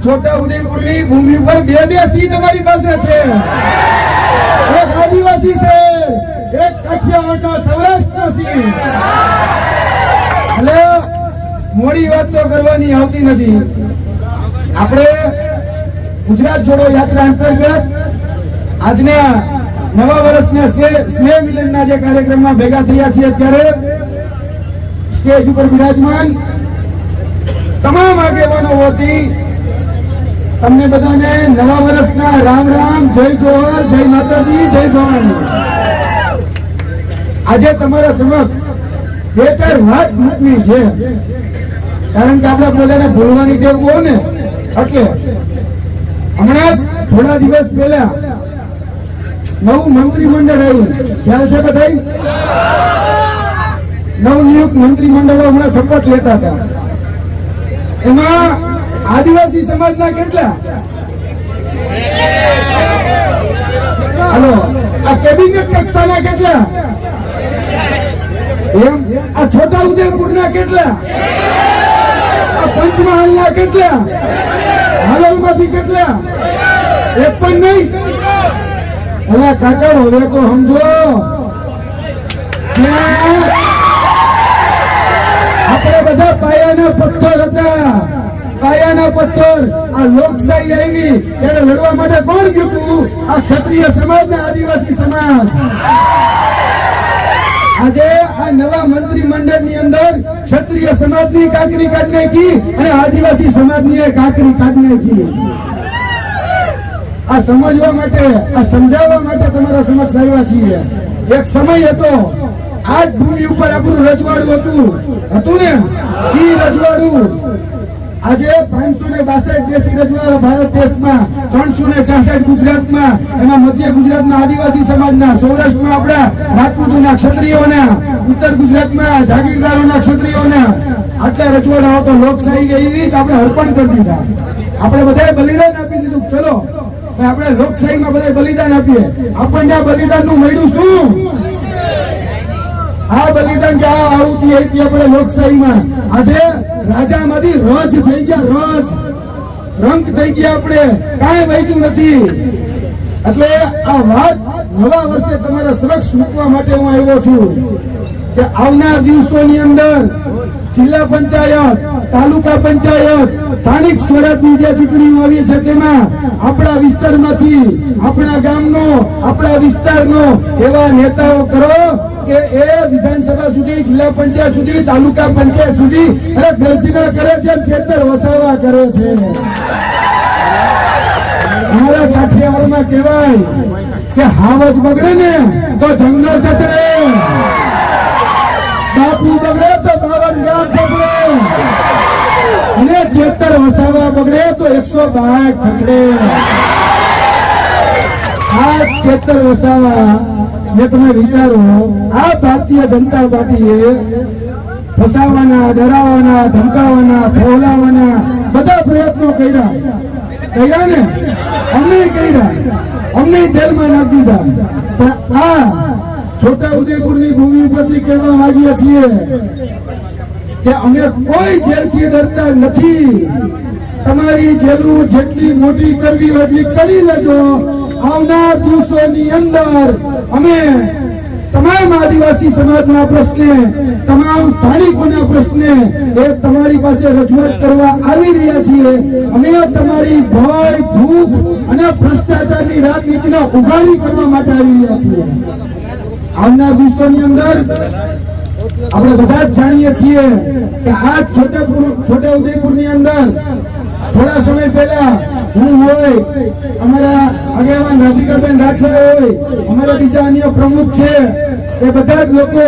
છોટા ઉદેપુરની ભૂમિ પર બે સિંહ તમારી પાસે છે. એક આદિવાસી શેર, એક કાઠિયાવાડનો સૌરાષ્ટ્રનો સિંહ. એટલે મોડી વાત તો કરવાની આવતી નથી. આપણે ગુજરાત જોડો યાત્રા અંતર્ગત આજના નવા વર્ષના સ્નેહ મિલનના જે કાર્યક્રમમાં ભેગા થયા છીએ, ત્યારે સ્ટેજ ઉપર બિરાજમાન તમામ આગેવાનો વતી તમને બધાને નવા વર્ષના રામ રામ, જય જોહર, જય માતાજી, જય ભવાની. આજે તમારા સમક્ષ બે ચાર વાત મૂકવી છે, કારણ કે આપણે બધાને ભૂલવાની ટેવ બહુ ને. એટલે હમણાં જ થોડા દિવસ પહેલા નવું મંત્રીમંડળ આવ્યું, ખ્યાલ છે બધા? નવનિયુક્ત મંત્રીમંડળો હમણાં શપથ લેતા હતા. એમાં આદિવાસી સમાજના કેટલા? હાલો, આ કેબિનેટ કક્ષાના કેટલા? એમ આ છોટા ઉદેપુરના કેટલા? આ પંચમહાલના કેટલા? હાલોલમાંથી કેટલા? એક પણ નહીં. અલા કાકા, હવે તો સમજો, આપણે બધા પાયાના પથ્થર હતા. પાયાના પથ્થર. આ લોકશાહી આવી ત્યારે લડવા માટે કોણ ગયું હતું? આ ક્ષત્રિય સમાજ, આદિવાસી સમાજ. આજે આ નવા મંત્રીમંડળની અંદર ક્ષત્રિય સમાજની કાકરી કાઢી નાખી અને આદિવાસી સમાજની કાકરી કાઢી નાખી. આ સમજવા માટે, આ સમજાવવા માટે તમારા સમક્ષ આવ્યા છીએ. એક સમય હતો, આ જ ભૂમિ ઉપર આપણું રજવાડું હતું ને, ઈ રજવાડું આજે 562 દેશી રજવાડા ભારત દેશમાં, 366 ગુજરાતમાં, એમાં મધ્ય ગુજરાતના આદિવાસી સમાજના, સૌરાષ્ટ્રમાં આપણા રાજપૂતોના, ક્ષત્રિયોના, ઉત્તર ગુજરાતમાં જાગીરદારોના, ક્ષત્રિયોના આટલા રજવાડાઓ તો લોકશાહી એવી આપણે અર્પણ કરી દીધા. આપણે બધાએ બલિદાન આપી દીધું. ચલો આપણે લોકશાહીમાં બધા બલિદાન આપીએ. આપણને આ બલિદાનનું મળ્યું શું? આ બલિદાન કે આવું આપણે લોકશાહીમાં આજે રાજામાંથી રજ થઈ ગયા. રંગ થઈ ગયા. આપણે કાંઈ વૈધું નથી. એટલે આ વાત નવા વર્ષે તમારા સમક્ષ મૂકવા માટે હું આવ્યો છું કે આવનાર દિવસોની અંદર જિલ્લા પંચાયત, તાલુકા પંચાયત, સ્થાનિક સ્વરાજની જે ચૂંટણીઓ આવી છે, તેમાં આપણા વિસ્તારમાંથી, આપણા ગામનો, આપણા વિસ્તારનો એવા નેતાઓ કરો કે એ વિધાનસભા સુધી, જિલ્લા પંચાયત સુધી, તાલુકા પંચાયત સુધી ગર્જના કરે છે, ખેતર વસાવા કરે છે. અમારા કાઠિયાવાડમાં કહેવાય કે હાવજ બગડે ને તો જંગલ જતરે, બાપુ બગડે તો 52 ગામ બગડે, અને ખેતર વસાવા બગડે તો 162 થકડે. આ ખેતર વસાવા ને તમે વિચારો, આ ભારતીય જનતા પાર્ટીએ ફસાવાના, ડરાવવાના, ધમકાવવાના, ફોલાવવાના બધા પ્રયત્નો કર્યા ને, અમને કર્યા, અમને જેલમાં નાખી દીધા. પણ આ છોટા ઉદેપુરની ભૂમિ પરથી કહેવા માંગીએ છીએ કે અમે કોઈ જેલથી ડરતા નથી. તમારી જેલું જેટલી મોટી કરવી હોય એટલી કરી લેજો. આવનાર દિવસોની અંદર અમે તમામ આદિવાસી સમાજના પ્રશ્ને, તમામ સ્થાનિકોના પ્રશ્ને એ તમારી પાસે રજૂઆત કરવા આવી રહ્યા છીએ. અમે તમારી ભય, ભૂખ અને ભ્રષ્ટાચારની રાજનીતિને ઉઘાડી કરવા માટે આવી રહ્યા છીએ. આવનાર દિવસોની અંદર આપણે બધા જ જાણીએ છીએ કે આ છોટા ઉદેપુરની અંદર થોડા સમય પહેલા હું હોય, અમારા આગેવાન રાધિકાબેન રાઠવા હોય, અમારા બીજા અન્ય પ્રમુખ છે, એ બધા જ લોકો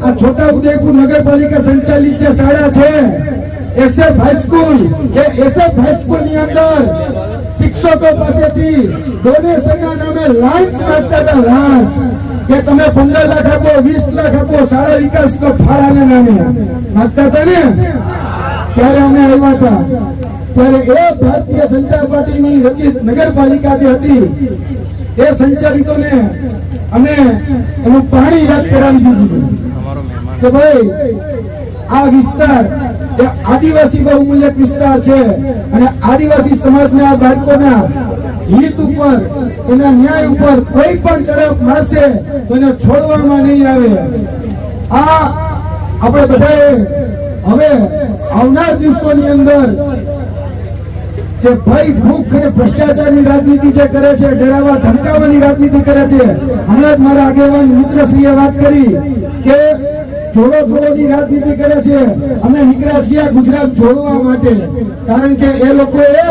આ છોટા ઉદેપુર નગરપાલિકા સંચાલિત જે શાળા છે SF હાઈસ્કૂલ, એ SF હાઈસ્કૂલ ની અંદર શિક્ષકો પાસેથી ડોનેશનના નામે લાંચ માંગતા હતા. લાંચ કે તમે 15 લાખ આપો, 20 લાખ આપો, શાળા વિકાસનો ફાળાના નામે માંગતા હતા ને. ત્યારે અમે આવ્યા હતા, ત્યારે એ ભારતીય જનતા પાર્ટીની રચિત નગરપાલિકા જે હતી એ સંચાલિતોને અમે એનું પાણી યાદ કરાવી દીધું કે ભાઈ આ વિસ્તાર એ આદિવાસી બહુમૂલ્યક વિસ્તાર છે અને આદિવાસી સમાજના બાળકોના હિત ઉપર, એના ન્યાય ઉપર કોઈ પણ ઝડપ મારશે તો એને છોડવામાં નહીં આવે. આ આપણે બધાએ હવે આવનાર દિવસોની અંદર જે ભય, ભૂખ અને ભ્રષ્ટાચારની રાજનીતિ જે કરે છે, ડરાવવા ધમકાવવાની રાજનીતિ કરે છે, હમણાં જ મારા આગેવાન મિત્રશ્રીએ વાત કરી કે જોડો જોડોની રાજનીતિ કરે છે. અમે નીકળ્યા છીએ ગુજરાત જોડવા માટે, કારણ કે એ લોકોએ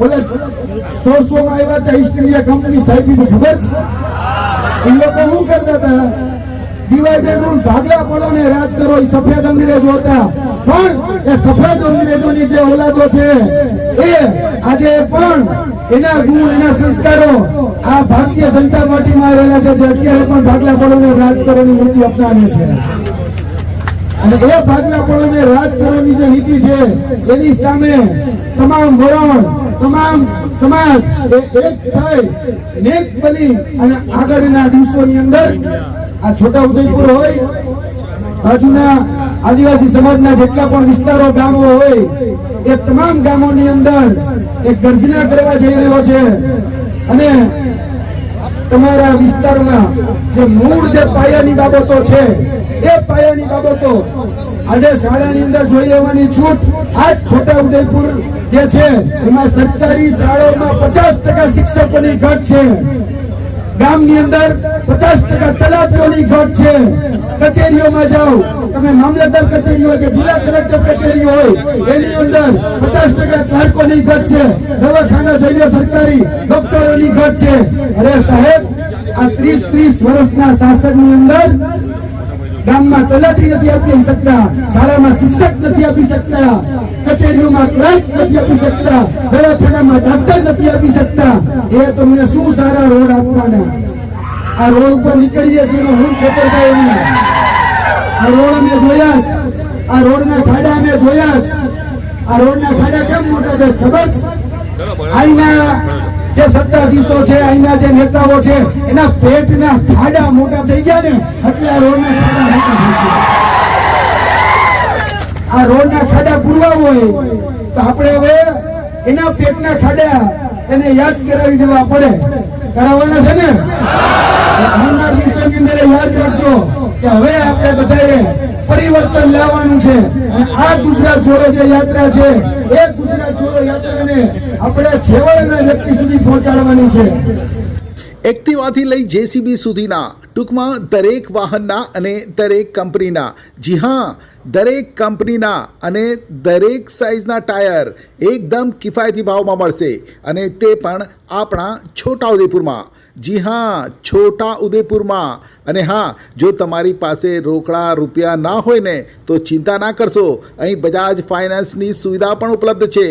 ઓલા 1600 માં આવ્યા હતા ઈસ્ટ ઇન્ડિયા કંપની સ્થાપી હતી, ખબર છે? એ લોકો શું કરતા હતા? ડિવાઇડેડ રૂલ, ભાગલા પડો ને રાજ કરો. એ સફેદ અંગ્રેજો હતા, પણ એ સફેદ અંગ્રેજોની જે ઓલાદો છે એ આજે પણ એના ગુણ, એના સંસ્કારો આ ભારતીય જનતા પાર્ટીમાં રહેલા છે, જે અત્યારે પણ ભાગલા પડો ને રાજ કરોની નીતિ અપનાવે છે. અને એ ભાગલા પડો ને રાજ કરોની જે નીતિ છે એની સામે તમામ વરણ, તમામ સમાજ એક થઈ નેક બની અને આગળના દિવસોની અંદર આ છોટાઉદેપુર હોય, બાજુના આદિવાસી સમાજના જેટલા પણ વિસ્તારો, ગામો હોય, એ તમામ ગામોની અંદર એક ગર્જના કરવા જઈ રહ્યો છે. અને તમારા વિસ્તારમાં જે મૂળ જે પાયાની બાબતો છે એ પાયાની બાબતો આજે શાળાની અંદર જોઈ લેવાની છૂટ. આ છોટાઉદેપુર જે છે એમાં સરકારી શાળાઓમાં 50% શિક્ષકોની ઘટ છે. ગામની અંદર 50% તલાટીઓની ઘટ છે. કચેરીઓમાં જાઓ તમે, મામલતદાર કચેરી હોય કે જિલ્લા કલેક્ટર કચેરી હોય, એની અંદર 50% ક્લાર્કોની ઘટ છે. દવાખાના જોઈ લો, સરકારી ડોક્ટરોની ઘટ છે. અરે સાહેબ, આ 30 વર્ષના શાસનની અંદર ગામમાં તલાટી નથી આપી શકતા, શાળામાં શિક્ષક નથી આપી શકતા, કચેરીઓમાં ક્લાર્ક નથી આપી શકતા, દવાખાનામાં ડોક્ટર નથી આપી શકતા. એ તમને શું સારા રોડ આપવાના? આ રોડ ઉપર નીકળીએ છીએ હું છેતરતા નહીં. આ રોડ અમે જોયા જ, આ રોડના ખાડા અમે જોયા જ. આ રોડના ખાડા કેમ મોટા છે ખબર છે? અહીંના જે સત્તાધીશો છે, અહીંના જે નેતાઓ છે, એના પેટના ખાડા મોટા થઈ ગયા ને એટલે આ રોડના ખાડા મોટા થઈ ગયા. આ રોડના ખાડા પૂરવા હોય તો આપણે હવે એના પેટના ખાડા એને યાદ કરાવી દેવા પડે. કરાવવાના છે ને? આવનાર દિવસોની અંદર યાદ રાખજો કે હવે આપણે બધાએ પરિવર્તન લાવવાનું છે. અને આ ગુજરાત જોડો જે યાત્રા છે એ ગુજરાત જોડો યાત્રાને આપણે છેવાડાના વ્યક્તિ સુધી પહોંચાડવાની છે. એક્ટિવાથી લઈ જેસીબી સુધીના, ટૂંકમાં દરેક વાહનના અને દરેક કંપનીના, જી હા, દરેક કંપનીના અને દરેક સાઇઝના ટાયર એકદમ કિફાયતી ભાવમાં મળશે, અને તે પણ આપણા છોટાઉદેપુરમાં. જી હા, છોટાઉદેપુરમાં. અને હા, જો તમારી પાસે રોકડા રૂપિયા ના હોય ને તો ચિંતા ના કરશો, અહીં બજાજ ફાઇનાન્સની સુવિધા પણ ઉપલબ્ધ છે.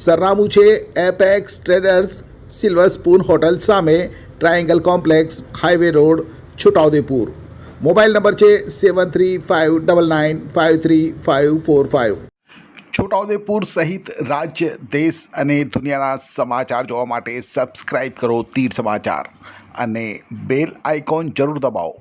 સરનામું છે Apex Traders, Silver Spoon hotel સામે, Triangle Complex, highway road, Chhota Udepur. Mobile number છે 7359953545. છોટાઉદેપુર સહિત રાજ્ય, દેશ અને દુનિયાના સમાચાર જોવા માટે સબસ્ક્રાઈબ કરો તીર સમાચાર અને બેલ આઇકોન જરૂર દબાવો.